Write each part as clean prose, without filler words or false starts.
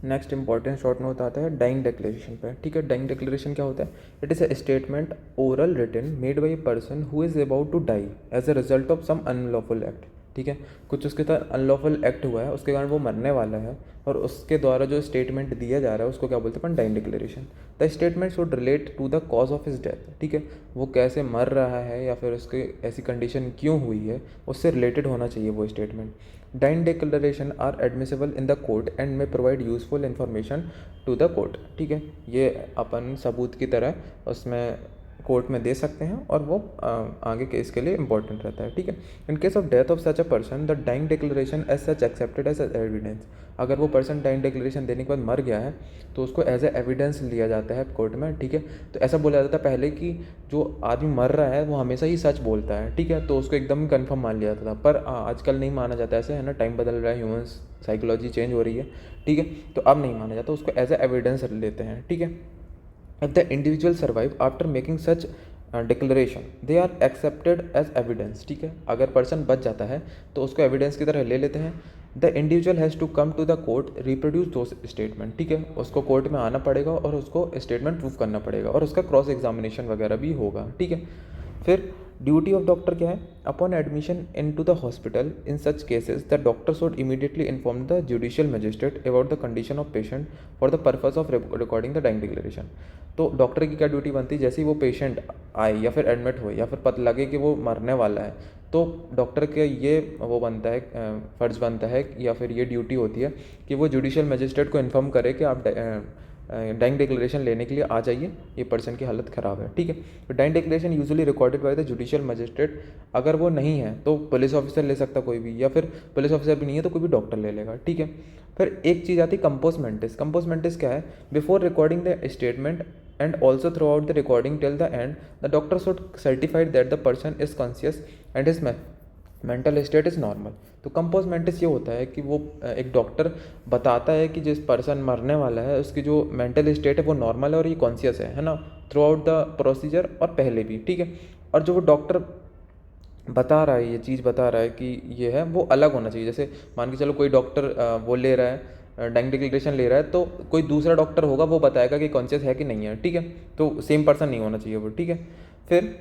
Next important short note आता है dying declaration पे। ठीक है, डाइंग डिक्लेरेशन क्या होता है? It is a statement oral written made by a person who is about to die as a result of some unlawful act. ठीक है, कुछ उसके साथ अनलॉफुल एक्ट हुआ है, उसके कारण वो मरने वाला है, और उसके द्वारा जो स्टेटमेंट दिया जा रहा है उसको क्या बोलते हैं? अपन dying declaration. The statement should relate to the cause of his death. ठीक है, वो कैसे मर रहा है या फिर उसकी ऐसी कंडीशन क्यों हुई है, उससे रिलेटेड होना चाहिए वो statement. Dying declaration are admissible in the court and may provide useful information to the court. ठीक है, ये अपन सबूत की तरह उसमें कोर्ट में दे सकते हैं और वो आगे केस के लिए इंपॉर्टेंट रहता है। ठीक है, in case of death of such a person the dying declaration as such accepted as evidence. अगर वो पर्सन डाइंग डिक्लेरेशन देने के बाद मर गया है तो उसको एज ए एविडेंस लिया जाता है कोर्ट में। ठीक है, तो ऐसा बोला जाता था पहले कि जो आदमी मर रहा है वो हमेशा ही सच बोलता है। ठीक है, तो उसको एकदम कन्फर्म मान लिया जाता था, पर आजकल नहीं माना जाता ऐसे, है ना, टाइम बदल रहा है, ह्यूमंस साइकोलॉजी चेंज हो रही है। ठीक है, तो अब नहीं माना जाता, उसको एज ए एविडेंस लेते हैं। ठीक है, if the individual survive after making such declaration they are accepted as evidence। ठीक है, अगर पर्सन बच जाता है तो उसको एविडेंस की तरह ले लेते हैं। The individual has to come to the court reproduce the statement. ठीक है, उसको कोर्ट में आना पड़ेगा और उसको स्टेटमेंट प्रूफ करना पड़ेगा और उसका क्रॉस एग्जामिनेशन वगैरह भी होगा। ठीक है, फिर ड्यूटी ऑफ डॉक्टर क्या है? Upon admission into the hospital in such cases the doctor should immediately inform the judicial magistrate about the condition of patient for the purpose of recording the dying declaration. तो doctor की क्या duty बनती है? जैसे ही वो patient आए या फिर एडमिट हो या फिर पता लगे कि वो मरने वाला है, तो डॉक्टर के ये वो बनता है, फ़र्ज़ बनता है या फिर ये ड्यूटी होती है कि वो जुडिशियल मजिस्ट्रेट को इन्फॉर्म करे कि आप डाइंग डिक्लेरेशन लेने के लिए आ जाइए, ये पर्सन की हालत ख़राब है। ठीक है, तो dying declaration usually recorded by the judicial magistrate. अगर वो नहीं है तो पुलिस ऑफिसर ले सकता कोई भी, या फिर पुलिस ऑफिसर भी नहीं है तो कोई भी डॉक्टर ले लेगा। ठीक है, फिर एक चीज़ आती है कंपोज मेंटिस। कंपोज मेंटिस क्या है? Before recording the statement and also throughout the recording till the end the doctor should certify that the person is conscious and his mental state is normal. तो compose mantis ये होता है कि वो एक doctor बताता है कि जिस पर्सन मरने वाला है उसकी जो मेंटल स्टेट है वो नॉर्मल है और ये कॉन्शियस है ना, थ्रू आउट द प्रोसीजर और पहले भी। ठीक है, और जो वो डॉक्टर बता रहा है, ये चीज़ बता रहा है कि ये है, वो अलग होना चाहिए। जैसे मान के चलो कोई डॉक्टर वो ले रहा है, डाइंग डिक्लेरेशन ले रहा है, तो कोई दूसरा डॉक्टर होगा वो बताएगा कि कॉन्शियस है कि नहीं है। ठीक है, तो सेम पर्सन नहीं होना चाहिए वो। ठीक है, फिर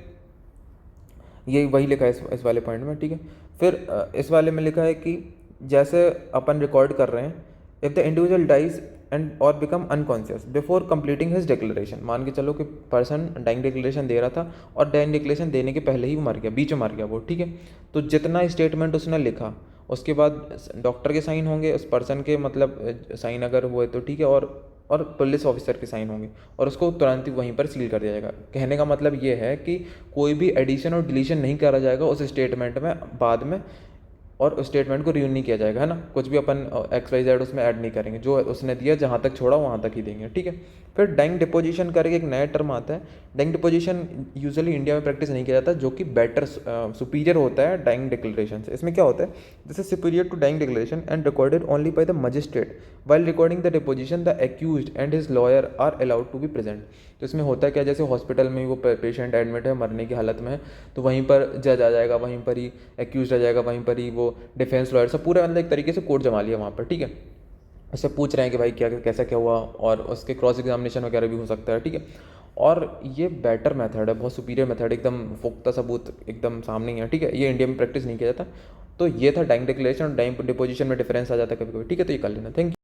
ये वही लिखा है इस वाले पॉइंट में। ठीक है, फिर इस वाले में लिखा है कि जैसे अपन रिकॉर्ड कर रहे हैं, if the individual dies and और become unconscious before completing his declaration. मान के चलो कि पर्सन डाइंग डिक्लेरेशन दे रहा था और डाइंग डिक्लेरेशन देने के पहले ही मर गया, बीच में मर गया वो। ठीक है, तो जितना स्टेटमेंट उसने लिखा उसके बाद डॉक्टर के साइन होंगे, उस पर्सन के मतलब साइन अगर हुए तो ठीक है, और पुलिस ऑफिसर के साइन होंगे और उसको तुरंत ही वहीं पर सील कर दिया जाएगा। कहने का मतलब ये है कि कोई भी एडिशन और डिलीशन नहीं करा जाएगा उस स्टेटमेंट में बाद में, और उस स्टेटमेंट को रिव्यू नहीं किया जाएगा, है ना। कुछ भी अपन XYZ उसमें ऐड नहीं करेंगे, जो उसने दिया जहाँ तक छोड़ा वहाँ तक ही देंगे। ठीक है, फिर डाइंग डिपोजिशन करके एक नया टर्म आता है। डाइंग डिपोजिशन यूजुअली इंडिया में प्रैक्टिस नहीं किया जाता, जो कि बेटर सुपीरियर होता है डाइंग डिक्लेरेशन से। इसमें क्या होता है? This is superior to dying declaration and recorded only by the magistrate while recording the deposition the accused and his lawyer are allowed to be present. तो इसमें होता है क्या? जैसे हॉस्पिटल में वो पेशेंट एडमिट है मरने की हालत में है, तो वहीं पर जज आ जाएगा, वहीं पर ही एक्यूज आ जाएगा, वहीं पर ही वो डिफेंस लॉयर, सब पूरा मतलब एक तरीके से कोर्ट जमा लिया वहाँ पर। ठीक है, उससे पूछ रहे हैं कि भाई क्या कैसा क्या हुआ, और उसके क्रॉस एग्जामिनेशन वगैरह भी हो सकता है। ठीक है, और ये बेटर मेथड है, बहुत सुपीरियर मेथड, एकदम पुख्ता सबूत एकदम सामने ही है। ठीक है, ये इंडिया में प्रैक्टिस नहीं किया जाता। तो ये था डाइंग डिक्लेरेशन और डाइंग डिपोजिशन में डिफरेंस आ जाता है कभी कभी। ठीक है, तो ये कर लेना। Thank you.